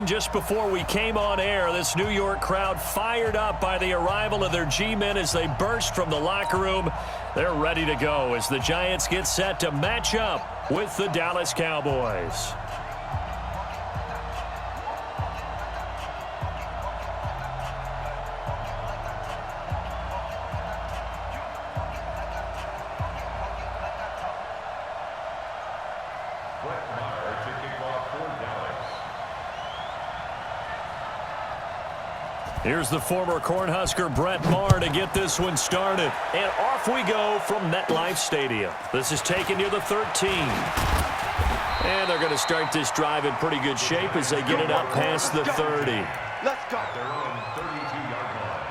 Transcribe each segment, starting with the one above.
Just before we came on air, this New York crowd fired up by the arrival of their G-men as they burst from the locker room. They're ready to go as the Giants get set to match up with the Dallas Cowboys. Here's the former Cornhusker Brett Maher to get this one started. And off we go from MetLife Stadium. This is taken near the 13. And they're going to start this drive in pretty good shape as they get it up past the 30. Let's go. They're on 32-yard line.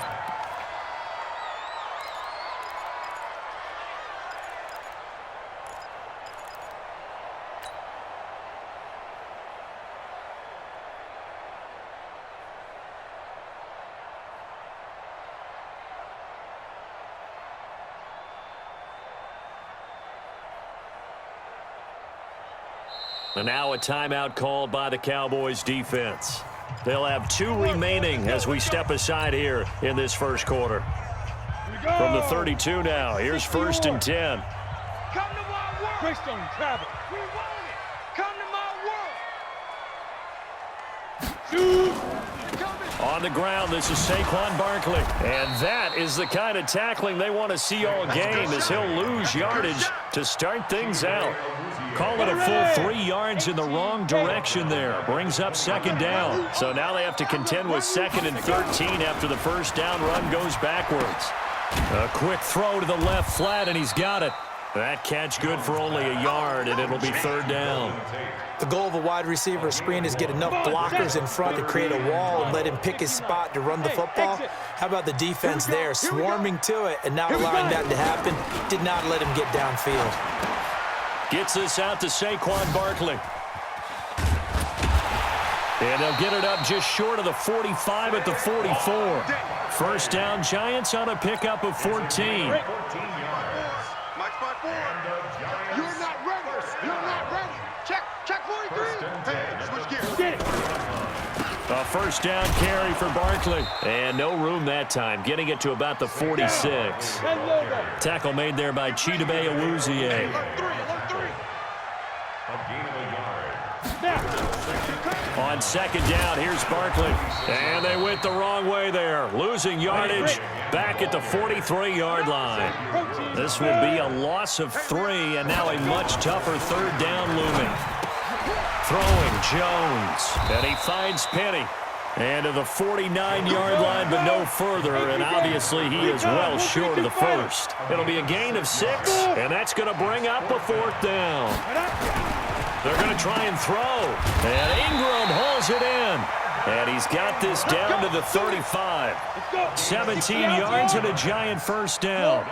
And now a timeout called by the Cowboys defense. They'll have 2 remaining as we step aside here in this first quarter. From the 32 now, here's 1st and 10. Come to my world. Greystone travel. We want it. Come to my world. Shoot. On the ground, this is Saquon Barkley. And that is the kind of tackling they want to see all game as he'll lose yardage to start things out. Call it a full 3 yards in the wrong direction there. Brings up 2nd down. So now they have to contend with 2nd and 13 after the first down run goes backwards. A quick throw to the left flat, and he's got it. That catch good for only a yard, and it'll be 3rd down. The goal of a wide receiver screen is get enough blockers in front to create a wall and let him pick his spot to run the football. How about the defense there, swarming to it and not allowing that to happen? Did not let him get downfield. Gets this out to Saquon Barkley. And they'll get it up just short of the 45 at the 44. First down, Giants on a pickup of 14. 14 yards. Mike spot 4. You're not ready. You're not ready. Check 43. Hey, switch gears. Get it. A first down carry for Barkley. And no room that time, getting it to about the 46. Tackle made there by Chidobe Awuzie. On 2nd down, here's Barkley. And they went the wrong way there. Losing yardage back at the 43-yard line. This will be a loss of 3, and now a much tougher 3rd down looming. Throwing Jones, and he finds Penny. And to the 49-yard line, but no further, and obviously he is well short of the first. It'll be a gain of 6, and that's going to bring up a 4th down. They're going to try and throw, and Ingram hauls it in. And he's got this down to the 35. 17 yards and a Giant first down.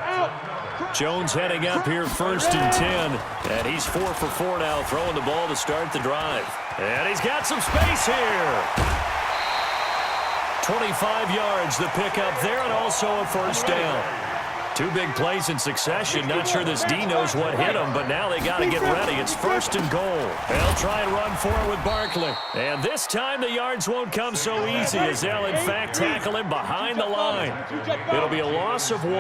Jones heading up here 1st and 10. And he's 4 for 4 now, throwing the ball to start the drive. And he's got some space here. 25 yards, the pickup there, and also a 1st down. 2 big plays in succession. Not sure this D knows what hit him, but now they got to get ready. It's 1st and goal. They'll try and run for it with Barkley. And this time the yards won't come so easy as they'll, in fact, tackle him behind the line. It'll be a loss of 1,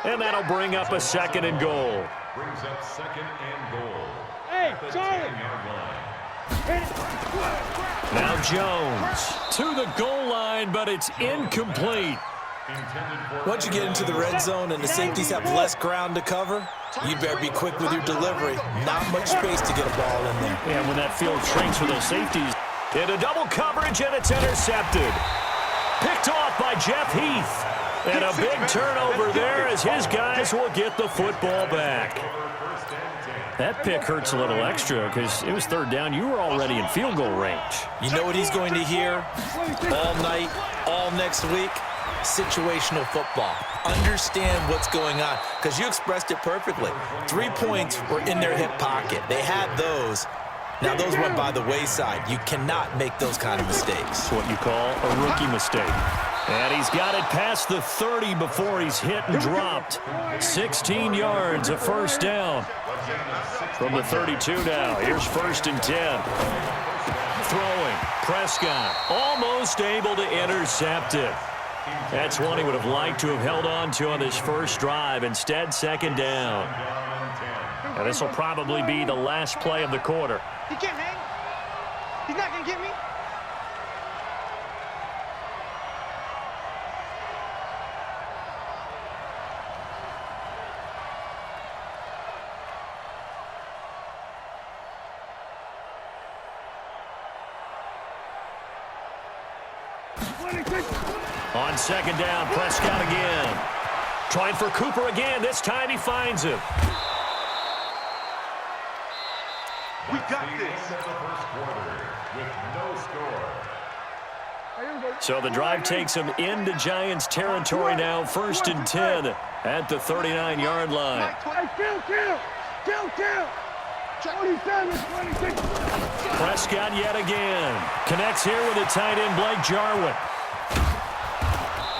and that'll bring up a 2nd and goal. Brings up 2nd and goal. Hey, Charlie. Now Jones to the goal line, but it's incomplete. Once you get into the red zone and the safeties have less ground to cover, you'd better be quick with your delivery. Not much space to get a ball in there. And when that field shrinks for those safeties, into double coverage, and it's intercepted. Picked off by Jeff Heath. And a big turnover there as his guys will get the football back. That pick hurts a little extra because it was 3rd down. You were already in field goal range. You know what he's going to hear all night, all next week? Situational football. Understand what's going on, because you expressed it perfectly. 3 points were in their hip pocket. They had those. Now, those went by the wayside. You cannot make those kind of mistakes. It's what you call a rookie mistake. And he's got it past the 30 before he's hit and dropped. 16 yards, a 1st down. From the 32 now, here's 1st and 10. Throwing. throwing. Prescott almost able to intercept it. That's one he would have liked to have held on to on this first drive. Instead, second down. And this will probably be the last play of the quarter. He can't hang. He's not going to get me. On second down, Prescott again. Trying for Cooper again. This time he finds him. We got this. So the drive takes him into Giants territory now. 1st and 10 at the 39-yard line. Prescott yet again. Connects here with the tight end, Blake Jarwin.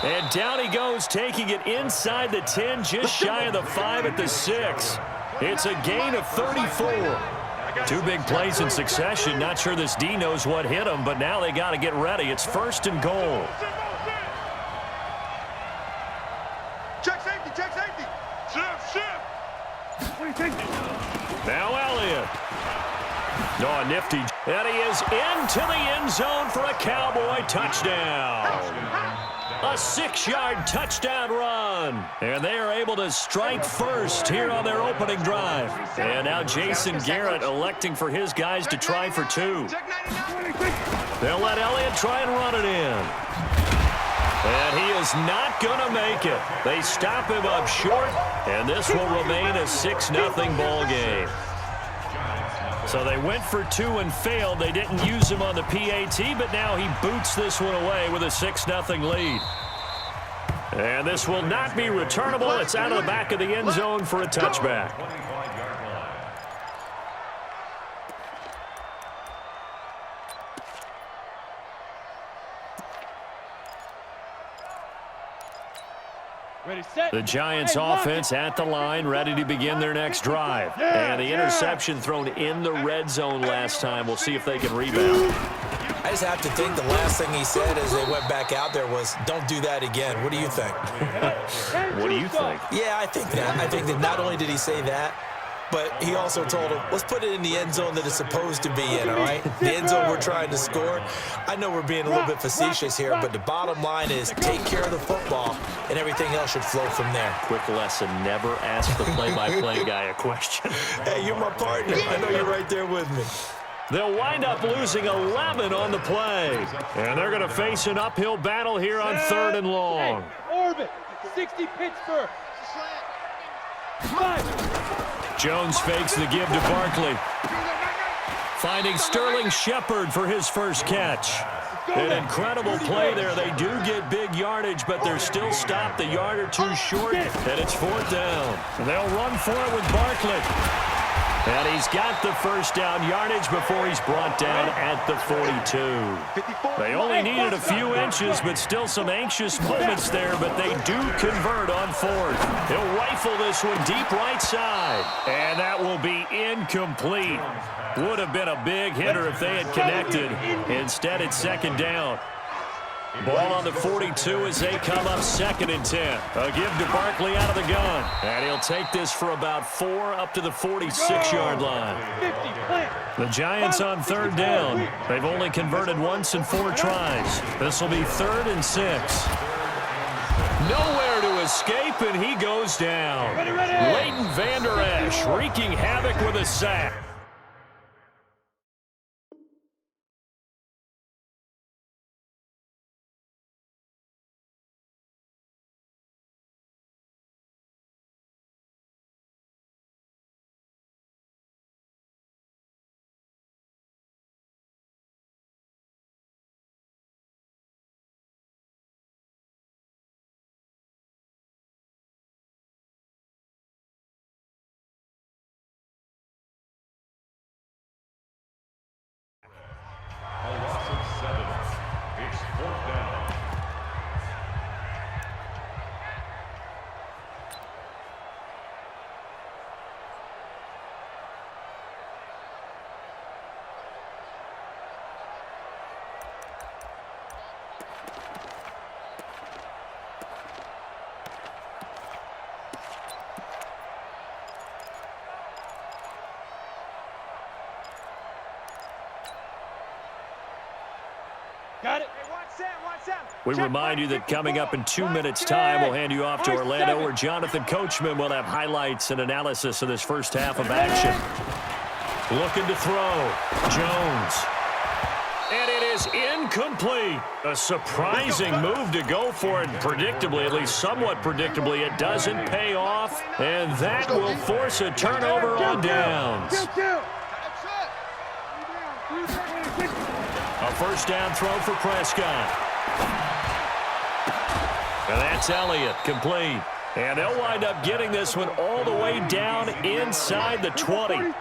And down he goes, taking it inside the 10, just shy of the 5 at the 6. It's a gain of 34. 2 big plays in succession. Not sure this D knows what hit him, but now they got to get ready. It's 1st and goal. Check safety, check safety. Shift. Now Elliott. Oh, nifty. And he is into the end zone for a Cowboy touchdown. A 6-yard touchdown run. And they are able to strike first here on their opening drive. And now Jason Garrett electing for his guys to try for 2. They'll let Elliott try and run it in. And he is not going to make it. They stop him up short, and this will remain a 6-0 ball game. So they went for 2 and failed. They didn't use him on the PAT, but now he boots this one away with a 6-0 lead. And this will not be returnable. It's out of the back of the end zone for a touchback. The Giants offense at the line, ready to begin their next drive. And the interception thrown in the red zone last time. We'll see if they can rebound. I just have to think the last thing he said as they went back out there was, don't do that again. What do you think? What do you think? Yeah, I think that. I think that not only did he say that, but he also told him, let's put it in the end zone that it's supposed to be in, all right? The end zone we're trying to score. I know we're being a little bit facetious here, but the bottom line is take care of the football, and everything else should flow from there. Quick lesson, never ask the play-by-play guy a question. Hey, you're my partner. I know you're right there with me. They'll wind up losing 11 on the play. And they're going to face an uphill battle here on 3rd and long. Orbit, 60 Pittsburgh. Jones fakes the give to Barkley. Finding Sterling Shepard for his first catch. An incredible play there. They do get big yardage, but they're still stopped a yard or 2 short, and it's 4th down. They'll run for it with Barkley. And he's got the first down yardage before he's brought down at the 42. They only needed a few inches, but still some anxious moments there, but they do convert on 4th. He'll rifle this one deep right side. And that will be incomplete. Would have been a big hitter if they had connected. Instead, it's 2nd down. Ball on the 42 as they come up 2nd and 10. A give to Barkley out of the gun. And he'll take this for about 4 up to the 46-yard line. The Giants on 3rd down. They've only converted once in 4 tries. This will be 3rd and 6. Nowhere to escape, and he goes down. Leighton Vander Esch wreaking havoc with a sack. Got it. We remind you that coming up in 2 minutes' time, we'll hand you off to Orlando, where Jonathan Coachman will have highlights and analysis of this first half of action. Looking to throw. Jones. And it is incomplete. A surprising move to go for it. Predictably, at least somewhat predictably, it doesn't pay off. And that will force a turnover on downs. A first down throw for Prescott. And that's Elliott, complete. And they'll wind up getting this one all the way down inside the 20. A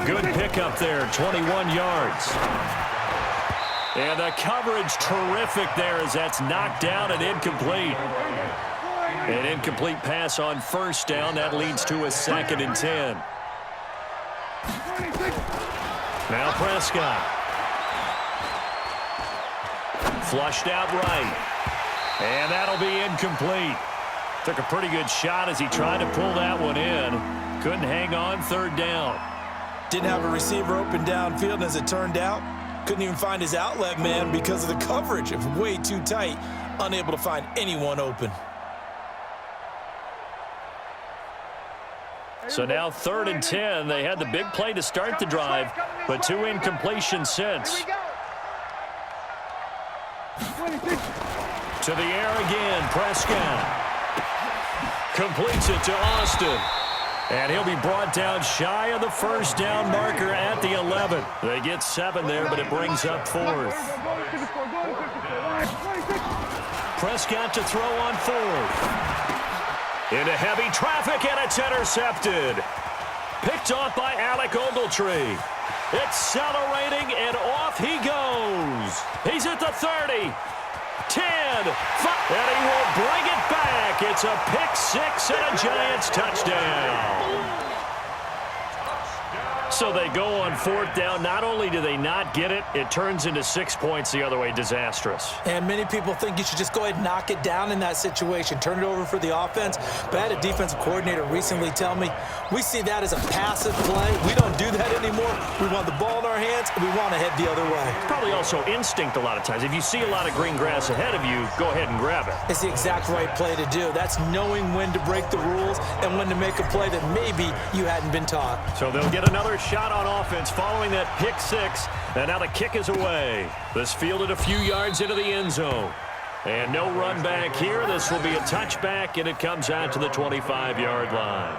good pickup there, 21 yards. And the coverage terrific there as that's knocked down and incomplete. An incomplete pass on first down. That leads to a 2nd and 10. Now Prescott. Flushed out right. And that'll be incomplete. Took a pretty good shot as he tried to pull that one in. Couldn't hang on, 3rd down. Didn't have a receiver open downfield, and as it turned out, couldn't even find his outlet man because of the coverage. It was way too tight. Unable to find anyone open. So now 3rd and 10. They had the big play to start the drive, but 2 incompletions since. To the air again, Prescott. Completes it to Austin. And he'll be brought down shy of the first down marker at the 11. They get 7 there, but it brings up 4th. Prescott to throw on 4th. Into heavy traffic, and it's intercepted. Picked off by Alec Ogletree. Accelerating, and off he goes. He's at the 30. 10, 5, and he will bring it back. It's a pick-6 and a Giants touchdown. So they go on 4th down. Not only do they not get it, it turns into 6 points the other way. Disastrous. And many people think you should just go ahead and knock it down in that situation. Turn it over for the offense. But I had a defensive coordinator recently tell me, we see that as a passive play. We don't do that anymore. We want the ball in our hands, and we want to head the other way. Probably also instinct a lot of times. If you see a lot of green grass ahead of you, go ahead and grab it. It's the exact right play to do. That's knowing when to break the rules and when to make a play that maybe you hadn't been taught. So they'll get another shot on offense following that pick-6, and now the kick is away. This fielded a few yards into the end zone. And no run back here. This will be a touchback, and it comes out to the 25-yard line.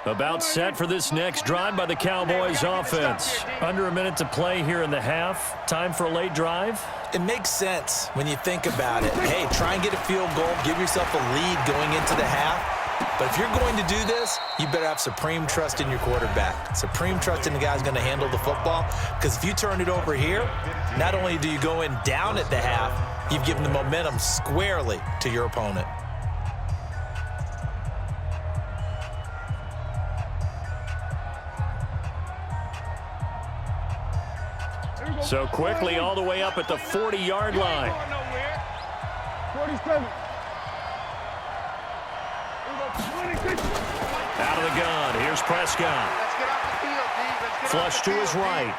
About set for this next drive by the Cowboys offense. Under a minute to play here in the half. Time for a late drive. It makes sense when you think about it. Hey, try and get a field goal. Give yourself a lead going into the half. But if you're going to do this, you better have supreme trust in your quarterback. Supreme trust in the guy who's going to handle the football. Because if you turn it over here, not only do you go in down at the half, you've given the momentum squarely to your opponent. So quickly all the way up at the 40-yard line. 47. Out of the gun. Here's Prescott. Flush to his right.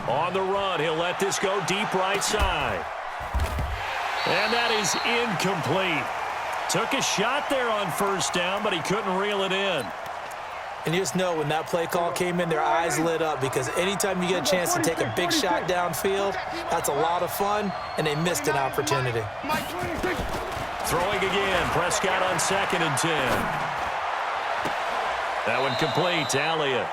On the run. He'll let this go deep right side. And that is incomplete. Took a shot there on first down, but he couldn't reel it in. And you just know when that play call came in, their eyes lit up because anytime you get a chance to take a big shot downfield, that's a lot of fun, and they missed an opportunity. Throwing again, Prescott on 2nd and 10. That one complete to Elliott.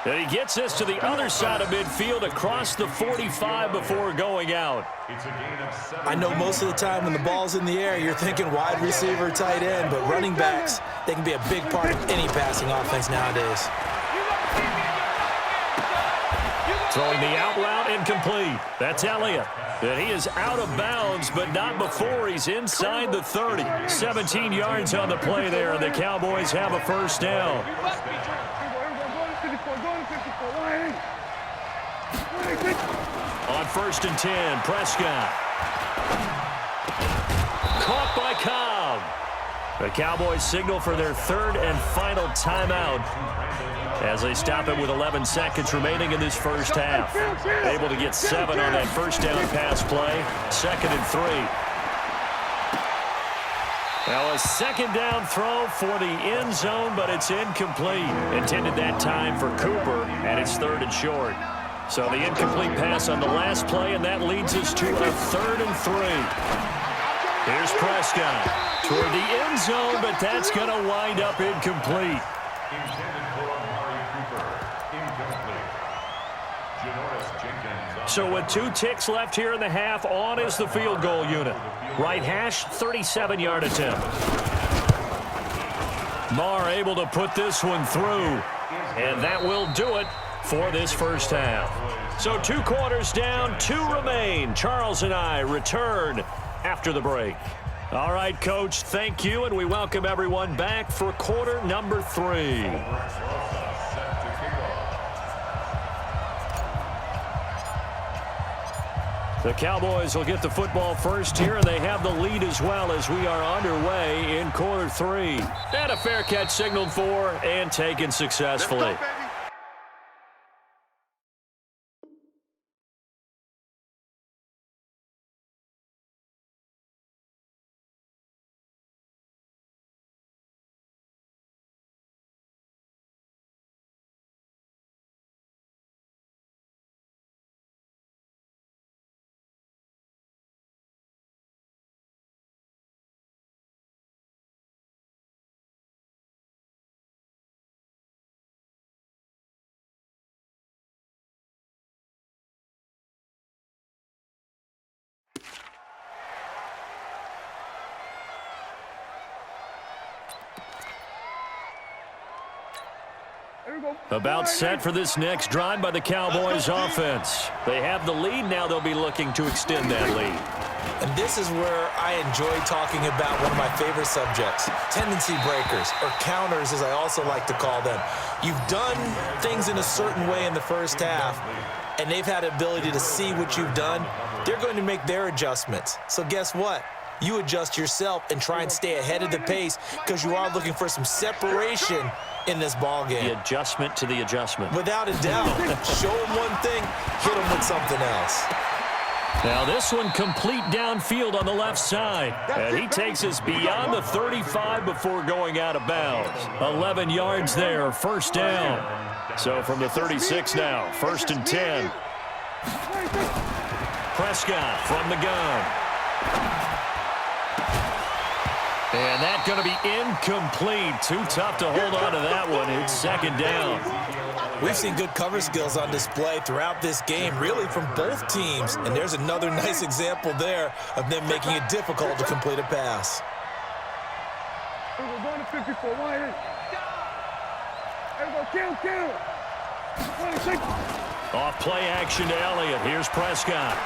And he gets this to the other side of midfield across the 45 before going out. I know most of the time when the ball's in the air, you're thinking wide receiver, tight end, but running backs, they can be a big part of any passing offense nowadays. Throwing the out route incomplete. That's Elliott. And he is out of bounds, but not before he's inside the 30. 17 yards on the play there, and the Cowboys have a first down. On 1st and 10, Prescott. Caught by Cobb. The Cowboys signal for their third and final timeout as they stop it with 11 seconds remaining in this first half. Able to get 7 on that first down pass play. 2nd and 3. Now a second down throw for the end zone, but it's incomplete. Intended that time for Cooper, and it's 3rd and short. So the incomplete pass on the last play, and that leads us to a 3rd and 3. Here's Prescott toward the end zone, but that's going to wind up incomplete. So with 2 ticks left here in the half, on is the field goal unit. Right hash, 37-yard attempt. Marr able to put this one through, and that will do it for this first half. So 2 quarters down, 2 remain. Charles and I return after the break. All right, Coach, thank you, and we welcome everyone back for quarter number 3. The Cowboys will get the football first here, and they have the lead as well as we are underway in quarter 3. And a fair catch signaled for and taken successfully. About set for this next drive by the Cowboys offense. They have the lead. Now they'll be looking to extend that lead. And this is where I enjoy talking about one of my favorite subjects, tendency breakers, or counters as I also like to call them. You've done things in a certain way in the first half, and they've had the ability to see what you've done. They're going to make their adjustments. So guess what? You adjust yourself and try and stay ahead of the pace because you are looking for some separation in this ball game. The adjustment to the adjustment. Without a doubt. Show them one thing, hit them with something else. Now this one complete downfield on the left side. And he takes us beyond the 35 before going out of bounds. 11 yards there, first down. So from the 36 now, 1st and 10. Prescott from the gun. And that's going to be incomplete. Too tough to hold on to that one. It's 2nd down. We've seen good cover skills on display throughout this game, really from both teams. And there's another nice example there of them making it difficult to complete a pass. Off play action to Elliott. Here's Prescott.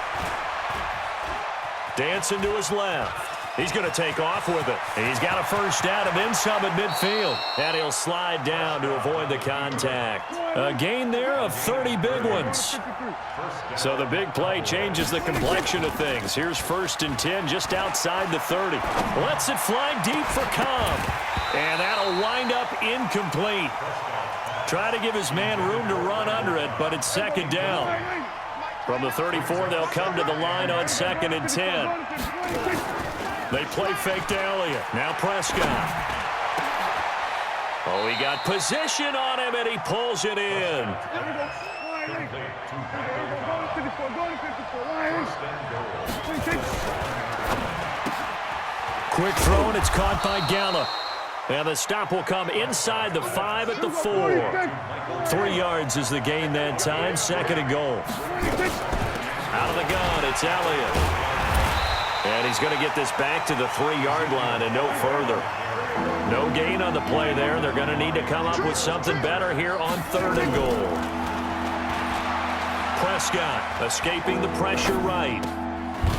Dancing to his left. He's going to take off with it. He's got a first down and then some at midfield. And he'll slide down to avoid the contact. A gain there of 30 big ones. So the big play changes the complexion of things. Here's 1st and 10 just outside the 30. Lets it fly deep for Cobb. And that'll wind up incomplete. Try to give his man room to run under it, but it's 2nd down. From the 34, they'll come to the line on 2nd and 10. They play fake to Elliott. Now Prescott. Oh, he got position on him, and he pulls it in. Quick throw, and it's caught by Gallup. And the stop will come inside the 5 at the 4. 3 yards is the gain that time. 2nd and goal. Out of the gun, it's Elliott. And he's going to get this back to the 3-yard line and no further. No gain on the play there. They're going to need to come up with something better here on 3rd and goal. Prescott escaping the pressure right.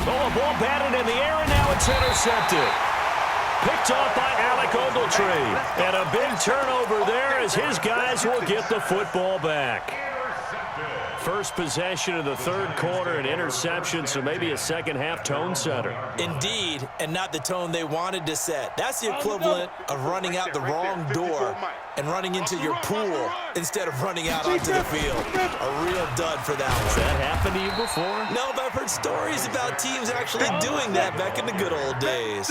Oh, a ball batted in the air, and now it's intercepted. Picked off by Alec Ogletree. And a big turnover there as his guys will get the football back. First possession of the third quarter, an interception, so maybe a second-half tone setter. Indeed, and not the tone they wanted to set. That's the equivalent of running out the wrong door and running into your pool instead of running out onto the field. A real dud for that one. Has that happened to you before? No, but I've heard stories about teams actually doing that back in the good old days.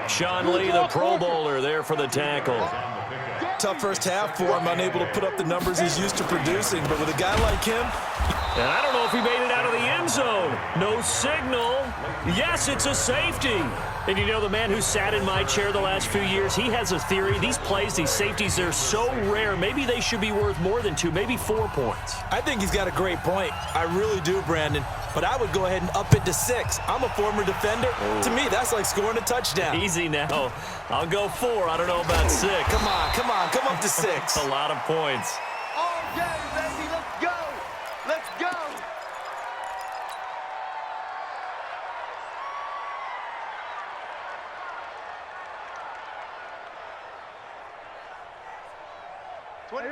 Sean Lee, the Pro Bowler, there for the tackle. Tough first half for him, unable to put up the numbers he's used to producing, but with a guy like him, And I don't know if he made it out of the end zone. No signal. Yes, it's a safety. And you know, the man who sat in my chair the last few years, he has a theory. These plays, these safeties, they're so rare. Maybe they should be worth more than 2, maybe 4 points. I think he's got a great point. I really do, Brandon. But I would go ahead and up it to 6. I'm a former defender. To me, that's like scoring a touchdown. Easy now. I'll go 4. I don't know about 6. Come on, come up to 6. A lot of points. All day, baby. Let's go. Let's go.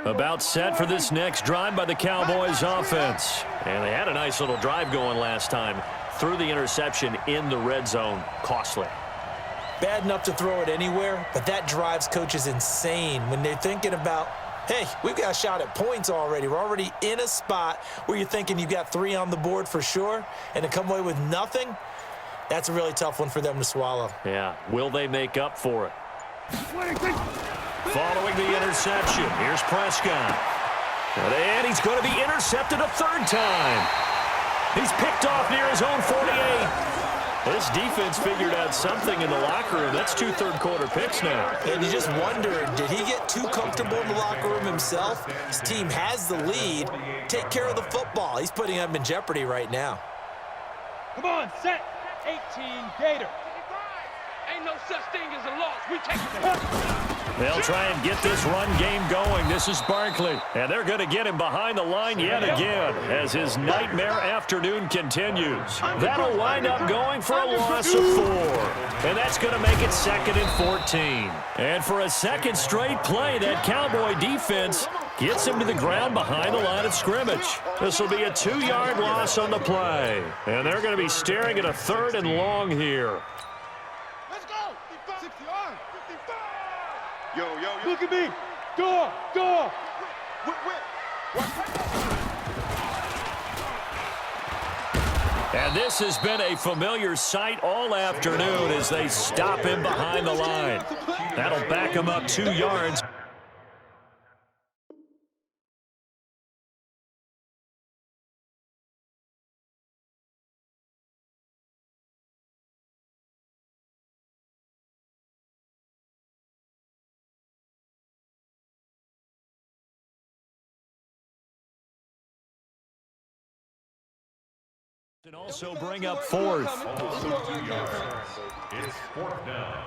About set for this next drive by the Cowboys offense. And they had a nice little drive going last time. Threw the interception in the red zone. Costly. Bad enough to throw it anywhere, but that drives coaches insane when they're thinking about, hey, we've got a shot at points already. We're already in a spot where you're thinking you've got 3 on the board for sure, and to come away with nothing, that's a really tough one for them to swallow. Yeah. Will they make up for it? Following the interception, here's Prescott. And he's going to be intercepted a 3rd time. He's picked off near his own 48. This defense figured out something in the locker room. That's 2 third-quarter picks now. And you just wonder, did he get too comfortable in the locker room himself? His team has the lead. Take care of the football. He's putting them in jeopardy right now. Come on, set. 18, Gator. Ain't no such thing as a loss. We take it. They'll try and get this run game going. This is Barkley. And they're going to get him behind the line yet again as his nightmare afternoon continues. That'll wind up going for a loss of 4. And that's going to make it 2nd and 14. And for a second straight play, that Cowboy defense gets him to the ground behind the line of scrimmage. This will be a 2-yard loss on the play. And they're going to be staring at a 3rd and long here. Let's go. 60 yards. 55. Yo. Look at me. Door. And this has been a familiar sight all afternoon as they stop him behind the line. That'll back him up 2 yards. And also bring up 4th. It's 4th down.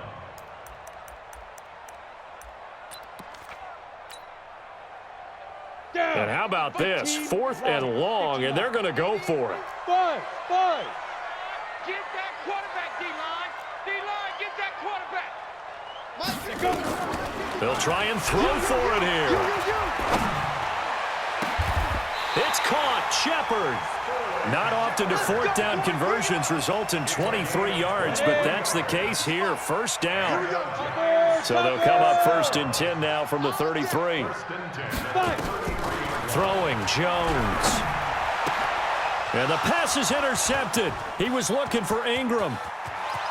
And how about this? 4th and long, and they're going to go for it. 5. Get that quarterback, D-line. D-line, get that quarterback. They'll try and throw for it here. It's caught. Shepard. Not often do 4th down conversions result in 23 yards, but that's the case here. 1st down. So they'll come up 1st and 10 now from the 33. Throwing Jones. And the pass is intercepted. He was looking for Ingram.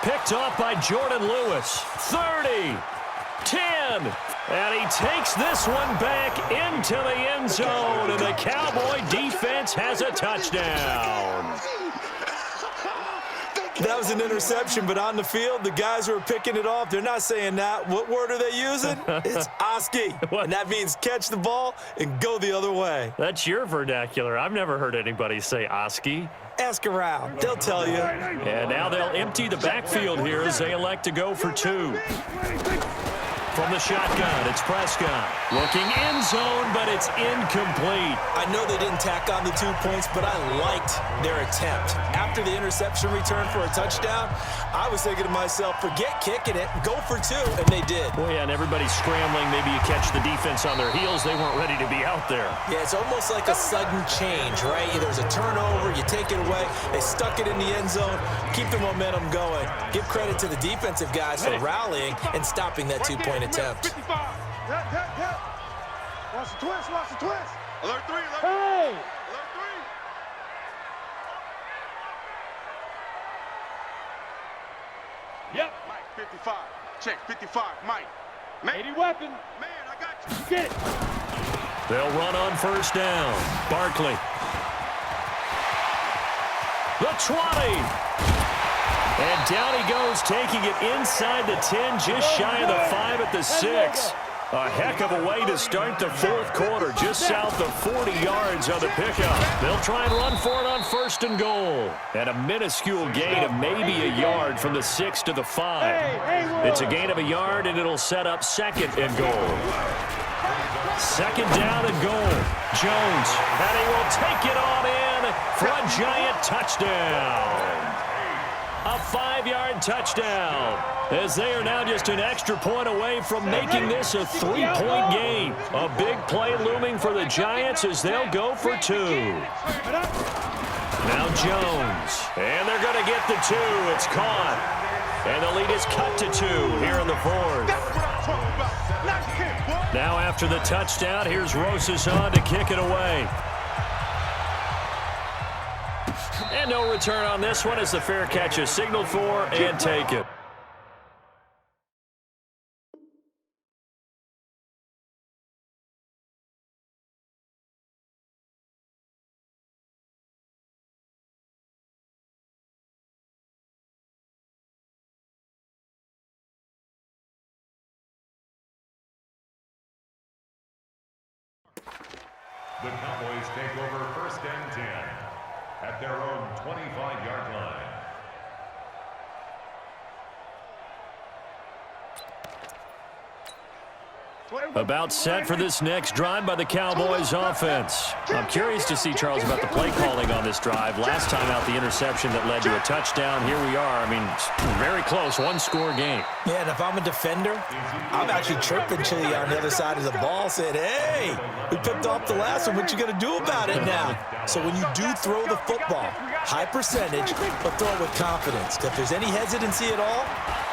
Picked off by Jordan Lewis. 30. 10. And he takes this one back into the end zone. And the Cowboy defense has a touchdown. That was an interception, but on the field, the guys who are picking it off, they're not saying that. What word are they using? It's Oski. And that means catch the ball and go the other way. That's your vernacular. I've never heard anybody say Oski. Ask around. They'll tell you. And now they'll empty the backfield here as they elect to go for 2. From the shotgun, it's Prescott. Looking end zone, but it's incomplete. I know they didn't tack on the 2 points, but I liked their attempt. After the interception return for a touchdown, I was thinking to myself, forget kicking it, go for 2, and they did. Well, yeah, and everybody's scrambling. Maybe you catch the defense on their heels. They weren't ready to be out there. Yeah, it's almost like a sudden change, right? There's a turnover, you take it away, they stuck it in the end zone, keep the momentum going. Give credit to the defensive guys for rallying and stopping that 2-point attempt. 55. Watch the twist, watch the twist. Alert 3, alert 3. Hey! Alert 3. Yep. Mike, 55. Check, 55. Mike. Man, 80 weapon. man, I got you. Get it. They'll run on first down. Barkley. The 20. And down he goes, taking it inside the 10, just shy of the 5 at the 6. A heck of a way to start the fourth quarter, just south of 40 yards on the pickup. They'll try and run for it on first and goal. And a minuscule gain of maybe a yard from the 6 to the 5. It's a gain of a yard, and it'll set up second and goal. Second down and goal. Jones, and he will take it on in for a giant touchdown. A 5-yard touchdown, as they are now just an extra point away from making this a 3-point game. A big play looming for the Giants as they'll go for 2. Now Jones, and they're going to get the 2. It's caught, and the lead is cut to 2 here in the fourth. Now after the touchdown, here's Rosas on to kick it away. And no return on this one as the fair catch is signaled for, and take it. The Cowboys take over first and 10 at their own 25-yard line. About set for this next drive by the Cowboys offense. I'm curious to see, Charles, about the play calling on this drive. Last time out, the interception that led to a touchdown. Here we are. I mean, very close, one-score game. Yeah, and if I'm a defender, I'm actually chirping Chili on the other side of the ball, saying, hey, we picked off the last one. What you going to do about it now? So when you do throw the football, high percentage, but throw it with confidence. If there's any hesitancy at all,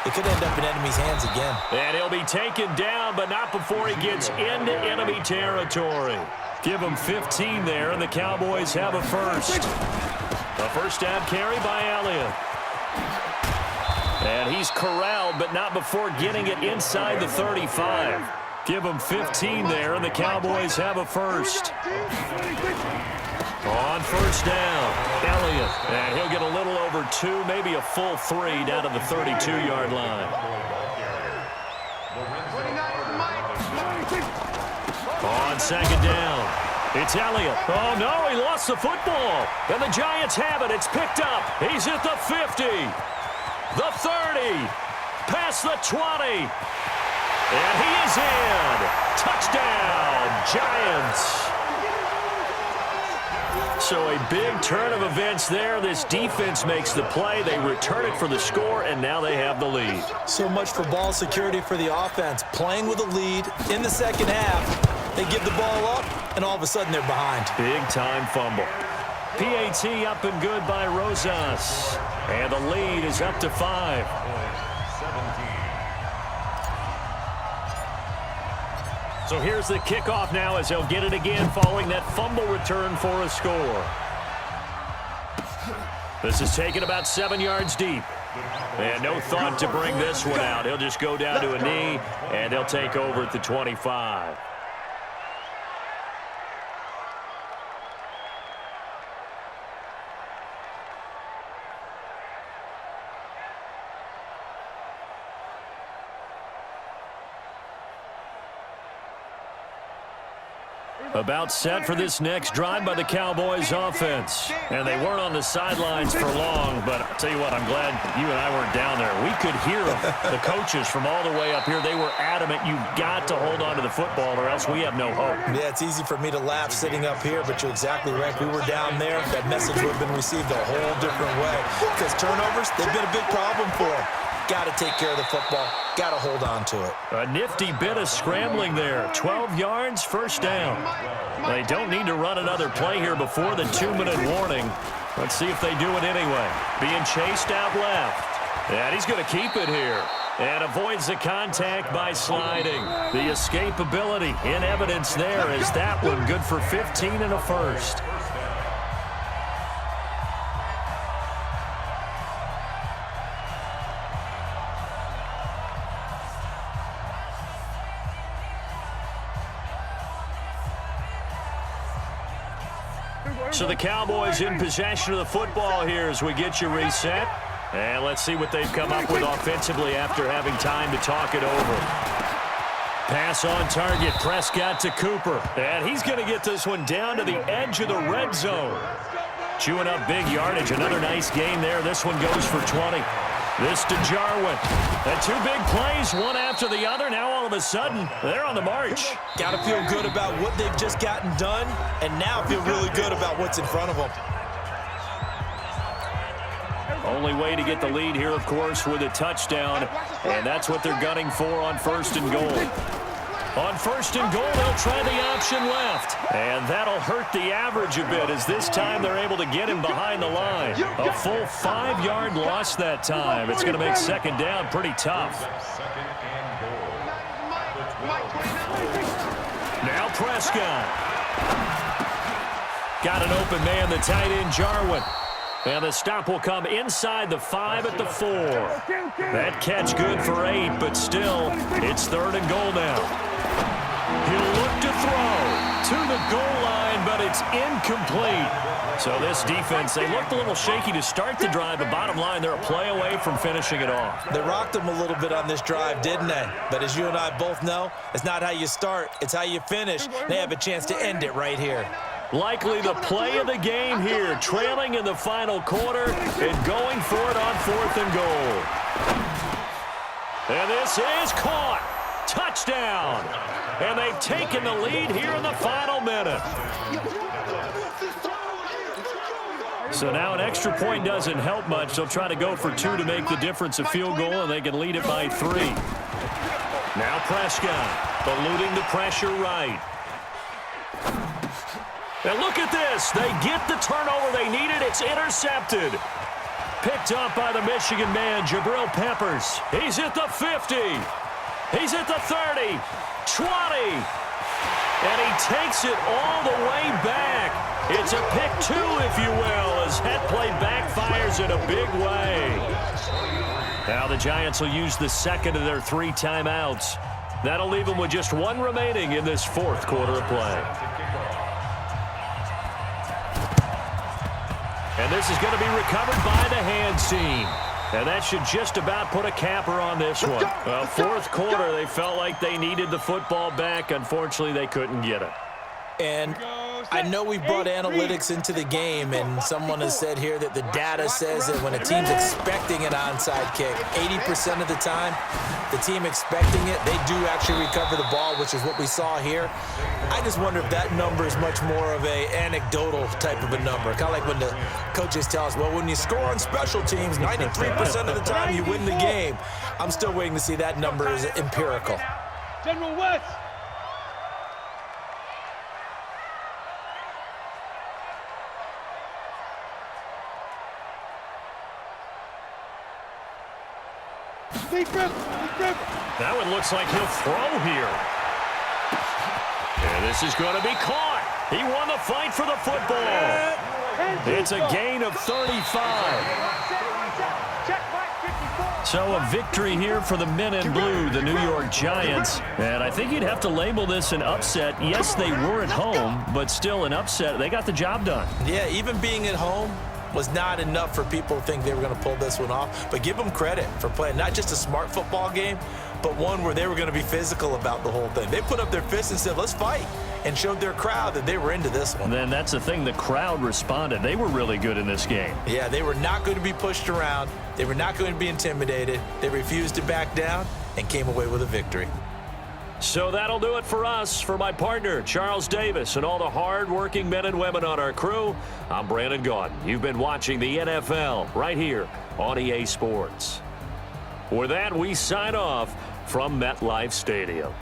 it could end up in enemy's hands again. And he'll be taken down, but not before he gets into enemy territory. Give him 15 there, and the Cowboys have a first. A first down carry by Elliott. And he's corralled, but not before getting it inside the 35. Give him 15 there, and the Cowboys have a first. On first down, Elliott. And he'll get a little over 2, maybe a full 3 down to the 32-yard line. On second down, it's Elliott. Oh, no, he lost the football. And the Giants have it. It's picked up. He's at the 50, the 30, past the 20. And he is in. Touchdown, Giants. So a big turn of events there. This defense makes the play. They return it for the score, and now they have the lead. So much for ball security for the offense. Playing with a lead in the second half, they give the ball up, and all of a sudden they're behind. Big-time fumble. PAT up and good by Rosas. And the lead is up to 5. 17. So here's the kickoff now as they'll get it again following that fumble return for a score. This is taken about 7 yards deep. And no thought to bring this one out. He'll just go down to a knee, and they'll take over at the 25. About set for this next drive by the Cowboys offense. And they weren't on the sidelines for long, but I'll tell you what, I'm glad you and I weren't down there. We could hear them, the coaches from all the way up here. They were adamant, you've got to hold on to the football or else we have no hope. Yeah, it's easy for me to laugh sitting up here, but you're exactly right. If we were down there, that message would have been received a whole different way. Because turnovers, they've been a big problem for them. Got to take care of the football. Got to hold on to it. A nifty bit of scrambling there. 12 yards, first down. They don't need to run another play here before the 2-minute warning. Let's see if they do it anyway. Being chased out left. And he's going to keep it here. And avoids the contact by sliding. The escapability in evidence there is that one good for 15 and a first. So the Cowboys in possession of the football here as we get you reset. And let's see what they've come up with offensively after having time to talk it over. Pass on target, Prescott to Cooper. And he's going to get this one down to the edge of the red zone. Chewing up big yardage. Another nice gain there. This one goes for 20. This to Jarwin. And two big plays, one after the other. Now all of a sudden, they're on the march. Got to feel good about what they've just gotten done, and now feel really good about what's in front of them. Only way to get the lead here, of course, with a touchdown, and that's what they're gunning for on 1st and goal. On 1st and goal, they'll try the option left. And that'll hurt the average a bit as this time they're able to get him behind the line. A full 5-yard loss that time. It's going to make 2nd down pretty tough. Now Prescott. Got an open man, the tight end Jarwin. And the stop will come inside the 5 at the 4. That catch good for 8, but still, it's 3rd and goal now. He'll look to throw to the goal line, but it's incomplete. So this defense, they looked a little shaky to start the drive, but bottom line, they're a play away from finishing it off. They rocked them a little bit on this drive, didn't they? But as you and I both know, it's not how you start, it's how you finish. They have a chance to end it right here. Likely the play of the game here, trailing in the final quarter and going for it on 4th and goal. And this is caught. Touchdown. And they've taken the lead here in the final minute. So now an extra point doesn't help much. They'll try to go for 2 to make the difference a field goal, and they can lead it by 3. Now Prescott eluding the pressure right. And look at this. They get the turnover they needed. It's intercepted. Picked up by the Michigan man, Jabril Peppers. He's at the 50. He's at the 30. 20. And he takes it all the way back. It's a pick 2, if you will, as that play backfires in a big way. Now the Giants will use the 2nd of their 3 timeouts. That'll leave them with just 1 remaining in this 4th quarter of play. And this is going to be recovered by the hands team. And that should just about put a capper on this one. 4th quarter, they felt like they needed the football back. Unfortunately, they couldn't get it. And I know we brought analytics into the game, and someone has said here that the data says that when a team's expecting an onside kick, 80% of the time, the team expecting it, they do actually recover the ball, which is what we saw here. I just wonder if that number is much more of a anecdotal type of a number. Kind of like when the coaches tell us, well, when you score on special teams, 93% of the time you win the game. I'm still waiting to see that number is empirical. General West. That one looks like he'll throw here. And this is going to be caught. He won the fight for the football. It's a gain of 35. So a victory here for the men in blue, the New York Giants. And I think you'd have to label this an upset. Yes, they were at home, but still an upset. They got the job done. Yeah, even being at home was not enough for people to think they were going to pull this one off. But give them credit for playing not just a smart football game, but one where they were going to be physical about the whole thing. They put up their fists and said, let's fight, and showed their crowd that they were into this one. And then that's the thing, the crowd responded. They were really good in this game. Yeah, they were not going to be pushed around. They were not going to be intimidated. They refused to back down and came away with a victory. So that'll do it for us. For my partner, Charles Davis, and all the hard-working men and women on our crew, I'm Brandon Gaudin. You've been watching the NFL right here on EA Sports. With that, we sign off from MetLife Stadium.